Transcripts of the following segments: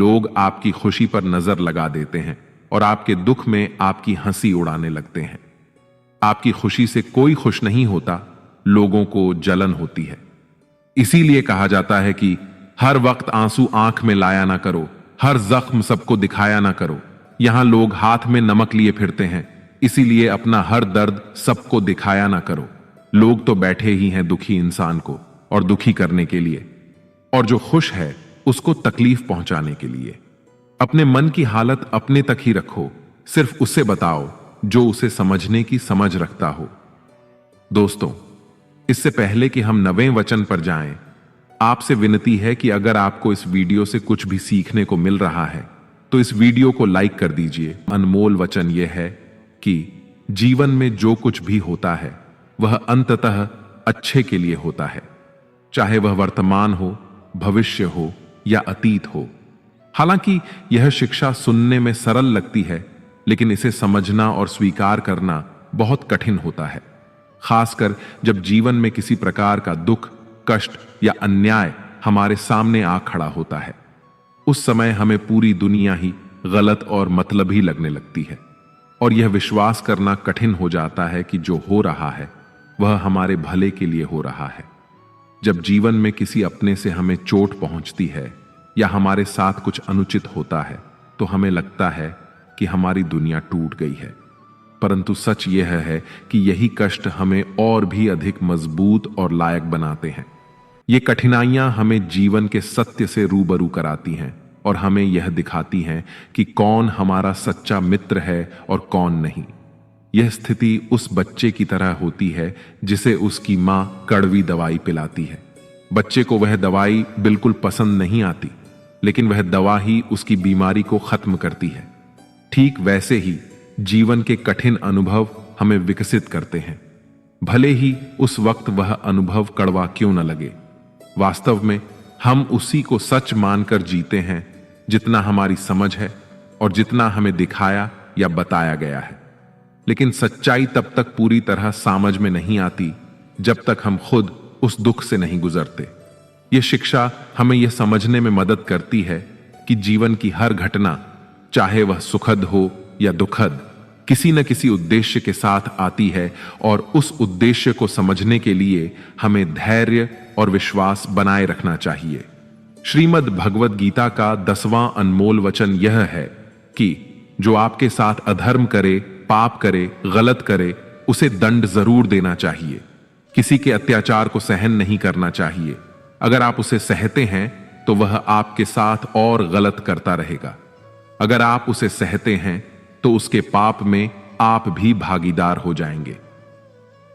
लोग आपकी खुशी पर नजर लगा देते हैं और आपके दुख में आपकी हंसी उड़ाने लगते हैं। आपकी खुशी से कोई खुश नहीं होता, लोगों को जलन होती है। इसीलिए कहा जाता है कि हर वक्त आंसू आंख में लाया ना करो, हर जख्म सबको दिखाया ना करो। यहां लोग हाथ में नमक लिए फिरते हैं, इसीलिए अपना हर दर्द सबको दिखाया ना करो। लोग तो बैठे ही हैं दुखी इंसान को और दुखी करने के लिए, और जो खुश है उसको तकलीफ पहुंचाने के लिए। अपने मन की हालत अपने तक ही रखो, सिर्फ उसे बताओ जो उसे समझने की समझ रखता हो। दोस्तों, इससे पहले कि हम 9वें वचन पर जाएं, आपसे विनती है कि अगर आपको इस वीडियो से कुछ भी सीखने को मिल रहा है तो इस वीडियो को लाइक कर दीजिए। अनमोल वचन यह है कि जीवन में जो कुछ भी होता है वह अंततः अच्छे के लिए होता है, चाहे वह वर्तमान हो, भविष्य हो या अतीत हो। हालांकि यह शिक्षा सुनने में सरल लगती है, लेकिन इसे समझना और स्वीकार करना बहुत कठिन होता है, खासकर जब जीवन में किसी प्रकार का दुख, कष्ट या अन्याय हमारे सामने आ खड़ा होता है। उस समय हमें पूरी दुनिया ही गलत और मतलबी लगने लगती है और यह विश्वास करना कठिन हो जाता है कि जो हो रहा है वह हमारे भले के लिए हो रहा है। जब जीवन में किसी अपने से हमें चोट पहुंचती है या हमारे साथ कुछ अनुचित होता है तो हमें लगता है कि हमारी दुनिया टूट गई है, परंतु सच यह है कि यही कष्ट हमें और भी अधिक मजबूत और लायक बनाते हैं। ये कठिनाइयां हमें जीवन के सत्य से रूबरू कराती हैं और हमें यह दिखाती हैं कि कौन हमारा सच्चा मित्र है और कौन नहीं। यह स्थिति उस बच्चे की तरह होती है जिसे उसकी मां कड़वी दवाई पिलाती है। बच्चे को वह दवाई बिल्कुल पसंद नहीं आती, लेकिन वह दवा ही उसकी बीमारी को खत्म करती है। ठीक वैसे ही जीवन के कठिन अनुभव हमें विकसित करते हैं, भले ही उस वक्त वह अनुभव कड़वा क्यों न लगे। वास्तव में हम उसी को सच मानकर जीते हैं जितना हमारी समझ है और जितना हमें दिखाया या बताया गया है। लेकिन सच्चाई तब तक पूरी तरह समझ में नहीं आती जब तक हम खुद उस दुख से नहीं गुजरते। यह शिक्षा हमें यह समझने में मदद करती है कि जीवन की हर घटना, चाहे वह सुखद हो या दुखद, किसी न किसी उद्देश्य के साथ आती है और उस उद्देश्य को समझने के लिए हमें धैर्य और विश्वास बनाए रखना चाहिए। श्रीमद् भगवद गीता का 10वां अनमोल वचन यह है कि जो आपके साथ अधर्म करे, पाप करे, गलत करे, उसे दंड जरूर देना चाहिए। किसी के अत्याचार को सहन नहीं करना चाहिए। अगर आप उसे सहते हैं तो वह आपके साथ और गलत करता रहेगा। अगर आप उसे सहते हैं तो उसके पाप में आप भी भागीदार हो जाएंगे।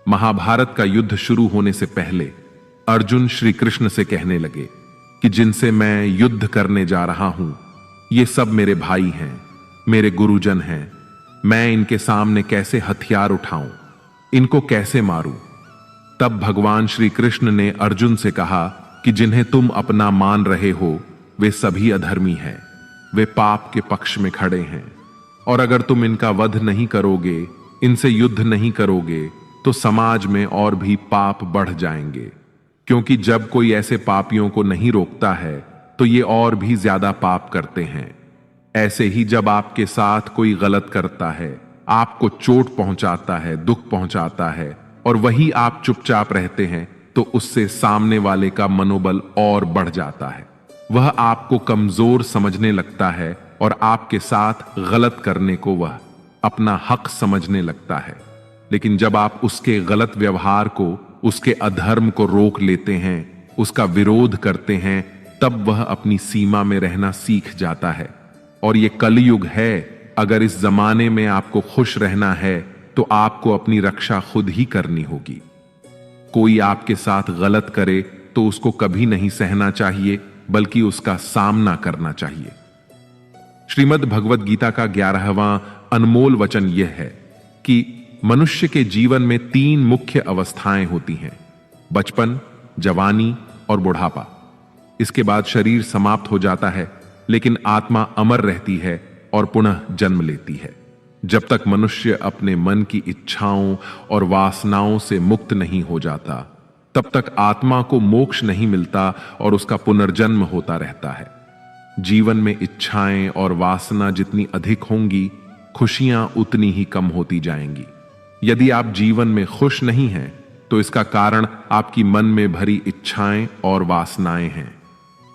महाभारत का युद्ध शुरू होने से पहले अर्जुन श्री कृष्ण से कहने लगे कि जिनसे मैं युद्ध करने जा रहा हूं, ये सब मेरे भाई हैं, मेरे गुरुजन हैं। मैं इनके सामने कैसे हथियार उठाऊं, इनको कैसे मारूं? तब भगवान श्री कृष्ण ने अर्जुन से कहा कि जिन्हें तुम अपना मान रहे हो वे सभी अधर्मी हैं, वे पाप के पक्ष में खड़े हैं, और अगर तुम इनका वध नहीं करोगे, इनसे युद्ध नहीं करोगे, तो समाज में और भी पाप बढ़ जाएंगे। क्योंकि जब कोई ऐसे पापियों को नहीं रोकता है तो ये और भी ज्यादा पाप करते हैं। ऐसे ही जब आपके साथ कोई गलत करता है, आपको चोट पहुंचाता है, दुख पहुंचाता है, और वही आप चुपचाप रहते हैं, तो उससे सामने वाले का मनोबल और बढ़ जाता है। वह आपको कमजोर समझने लगता है और आपके साथ गलत करने को वह अपना हक समझने लगता है। लेकिन जब आप उसके गलत व्यवहार को, उसके अधर्म को रोक लेते हैं, उसका विरोध करते हैं, तब वह अपनी सीमा में रहना सीख जाता है। और ये कलयुग है। अगर इस जमाने में आपको खुश रहना है तो आपको अपनी रक्षा खुद ही करनी होगी। कोई आपके साथ गलत करे तो उसको कभी नहीं सहना चाहिए, बल्कि उसका सामना करना चाहिए। श्रीमद् भगवद गीता का 11वां अनमोल वचन यह है कि मनुष्य के जीवन में 3 मुख्य अवस्थाएं होती हैं: बचपन, जवानी और बुढ़ापा। इसके बाद शरीर समाप्त हो जाता है, लेकिन आत्मा अमर रहती है और पुनः जन्म लेती है। जब तक मनुष्य अपने मन की इच्छाओं और वासनाओं से मुक्त नहीं हो जाता, तब तक आत्मा को मोक्ष नहीं मिलता और उसका पुनर्जन्म होता रहता है। जीवन में इच्छाएं और वासना जितनी अधिक होंगी, खुशियां उतनी ही कम होती जाएंगी। यदि आप जीवन में खुश नहीं हैं, तो इसका कारण आपकी मन में भरी इच्छाएं और वासनाएं हैं।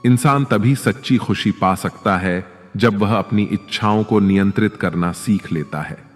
इंसान तभी सच्ची खुशी पा सकता है जब वह अपनी इच्छाओं को नियंत्रित करना सीख लेता है।